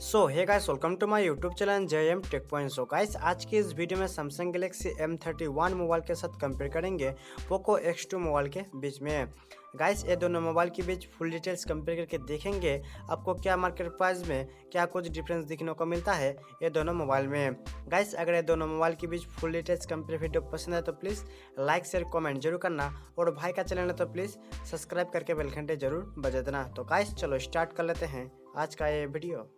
So hey guys, welcome to my YouTube channel JM tech point. So guys, आज की इस video में Samsung Galaxy M31 mobile के साथ कंपेयर करेंगे पोको X2 मोबाइल के बीच में। गाइस, ये दोनों मोबाइल के बीच फुल डिटेल्स कंपेयर करके देखेंगे आपको क्या मार्केट प्राइस में क्या कुछ डिफरेंस दिखने को मिलता है ये दोनों मोबाइल में। गाइस, अगर ये दोनों मोबाइल के बीच फुल डिटेल्स कंपेयर वीडियो पसंद है तो प्लीज़ लाइक शेयर कमेंट जरूर करना, और भाई का चैनल है तो प्लीज़ सब्सक्राइब करके बेल घंटे जरूर बजा देना। तो गाइस, चलो स्टार्ट कर लेते हैं आज का ये वीडियो।